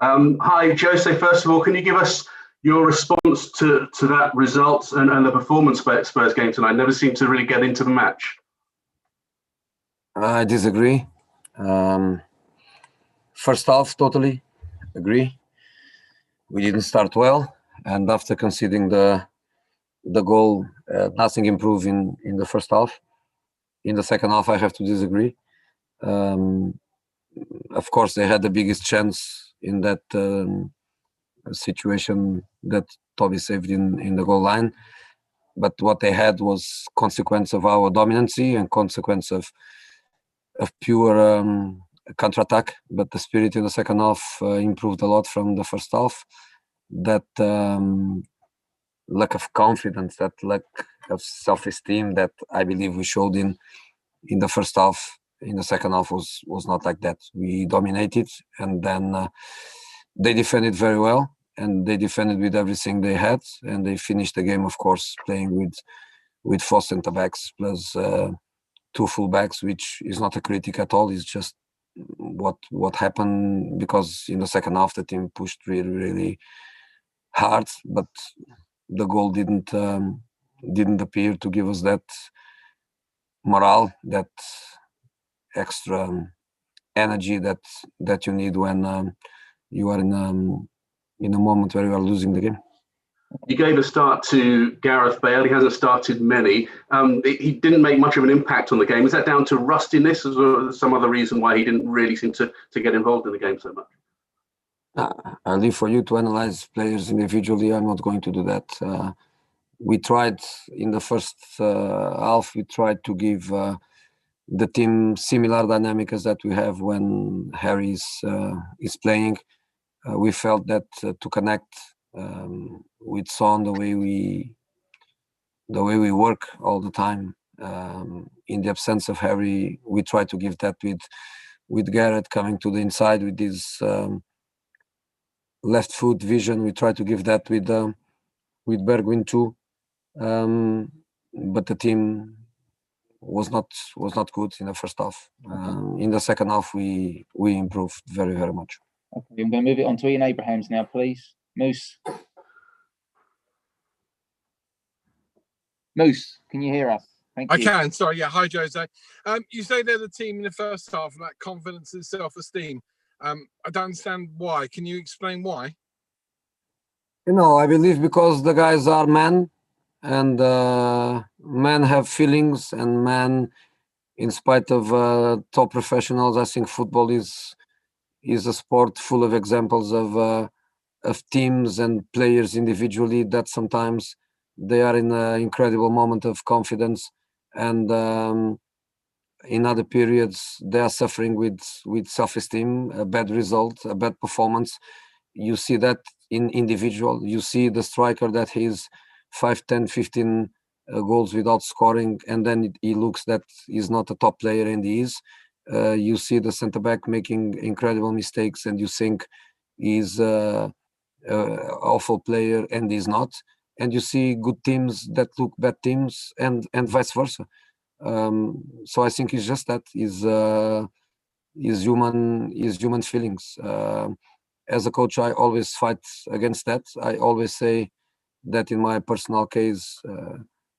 Hi, Jose. First of all, can you give us your response to that result and the performance for Spurs game tonight? Never seemed to really get into the match. I disagree. First half, totally agree. We didn't start well, and after conceding the goal, nothing improved in the first half. In the second half, I have to disagree. Of course, they had the biggest chance in that situation that Toby saved in the goal line. But what they had was consequence of our dominancy and consequence of pure counter-attack. But the spirit in the second half improved a lot from the first half. That lack of confidence, that lack of self-esteem that I believe we showed in the first half, in the second half was not like that. We dominated, and then they defended very well, and they defended with everything they had, and they finished the game, of course, playing with 4 centre backs plus 2 full backs, which is not a critic at all. It's just what happened, because in the second half the team pushed really hard, but the goal didn't appear to give us that morale, that extra energy that you need when you are in a moment where you are losing the game. You gave a start to Gareth Bale. He hasn't started many. He didn't make much of an impact on the game. Is that down to rustiness, or some other reason why he didn't really seem to get involved in the game so much? I leave for you to analyze players individually. I'm not going to do that. We tried in the first half. We tried to give the team similar dynamic as that we have when Harry is playing. We felt that to connect with Son the way we work all the time. In the absence of Harry, we try to give that with Gareth coming to the inside with his left foot vision. We try to give that with Bergwijn too, but the team was not good in the first half. In the second half, we improved very much. Okay, I'm going to move it on to Ian Abrahams now, please. Moose, can you hear us? Thank you. I can. Sorry. Yeah. Hi, Jose. You say they're the team in the first half, that confidence and self-esteem. I don't understand why. Can you explain why? I believe because the guys are men, and men have feelings, and men, in spite of top professionals, I think football is a sport full of examples of teams and players individually that sometimes they are in an incredible moment of confidence, and in other periods they are suffering with self-esteem, a bad result, a bad performance. You see that in individual. You see the striker that he's 5, 10, 15 goals without scoring, and then he looks that he's not a top player, and he is. You see the centre back making incredible mistakes, and you think he's an awful player, and he's not. And you see good teams that look bad teams, and vice versa. So I think it's just that is human feelings. As a coach, I always fight against that. I always say that in my personal case,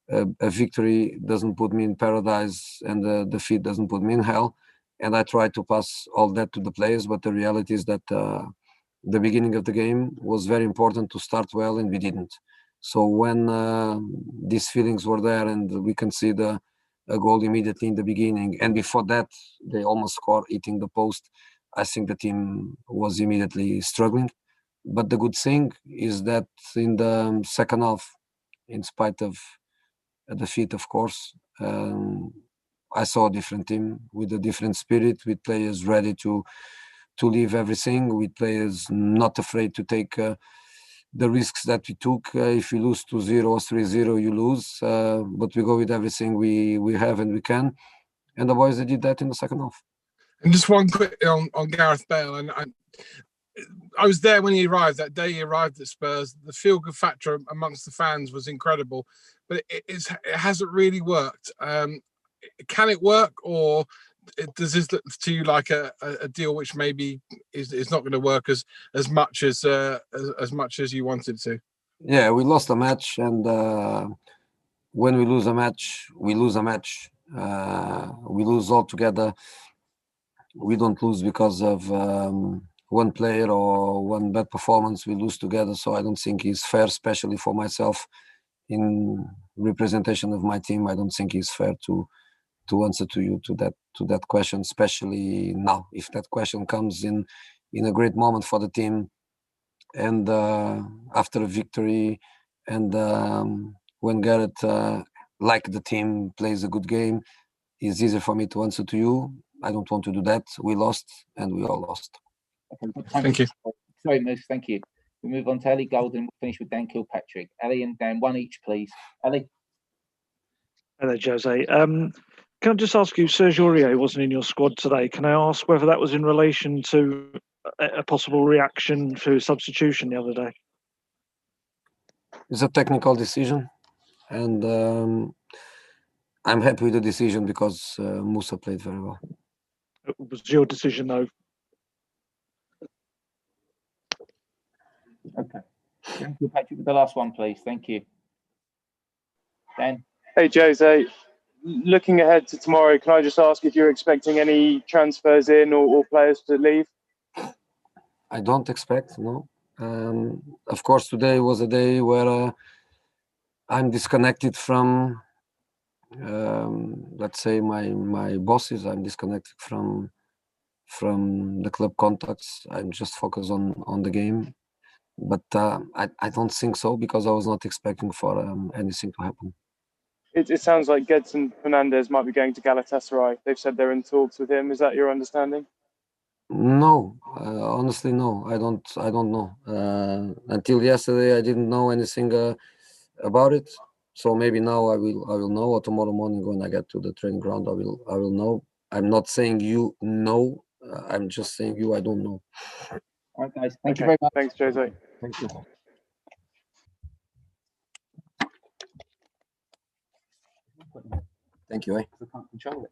a victory doesn't put me in paradise, and a defeat doesn't put me in hell. And I try to pass all that to the players, but the reality is that the beginning of the game was very important to start well, and we didn't. So when these feelings were there, and we concede a goal immediately in the beginning, and before that they almost scored hitting the post, I think the team was immediately struggling. But the good thing is that in the second half, in spite of a defeat, of course, I saw a different team with a different spirit, with players ready to leave everything, with players not afraid to take the risks that we took. If you lose 2-0 or 3-0, you lose, but we go with everything we have and we can. And the boys, they did that in the second half. And just one quick on Gareth Bale. And I was there when he arrived, that day he arrived at Spurs. The feel-good factor amongst the fans was incredible, but it hasn't really worked. Can it work, or does this look to you like a deal which maybe is not going to work as much as you wanted to? Yeah, we lost a match, and when we lose a match, we lose a match. We lose altogether. We don't lose because of one player or one bad performance. We lose together. So I don't think it's fair, especially for myself in representation of my team. I don't think it's fair to answer to you to that question, especially now. If that question comes in a great moment for the team, and after a victory, and when Gareth, like the team, plays a good game, it's easier for me to answer to you. I don't want to do that. We lost, and we all lost. Thank you. Sorry, Moose. Thank you. We move on to Ellie Golden. We'll finish with Dan Kilpatrick. Ellie and Dan, one each, please. Ellie. Hello, Jose. Can I just ask you, Serge Aurier wasn't in your squad today. Can I ask whether that was in relation to a possible reaction to substitution the other day? It's a technical decision, and I'm happy with the decision because Musa played very well. It was your decision, though. Okay. Dan Kilpatrick with the last one, please. Thank you. Dan. Hey, Jose. Looking ahead to tomorrow, can I just ask if you're expecting any transfers in or players to leave? I don't expect, no. Of course, today was a day where I'm disconnected from, let's say, my bosses. I'm disconnected from the club contacts. I'm just focused on the game. But I don't think so, because I was not expecting for anything to happen. It sounds like Gedson Fernandez might be going to Galatasaray. They've said they're in talks with him. Is that your understanding? No, honestly, no. I don't know. Until yesterday, I didn't know anything about it. So maybe now I will know, or tomorrow morning when I get to the training ground, I will know. I'm not saying you know. I'm just saying I don't know. All right, guys. Thank you very much. Thanks, Jose. Thank you. Thank you. I can't control it.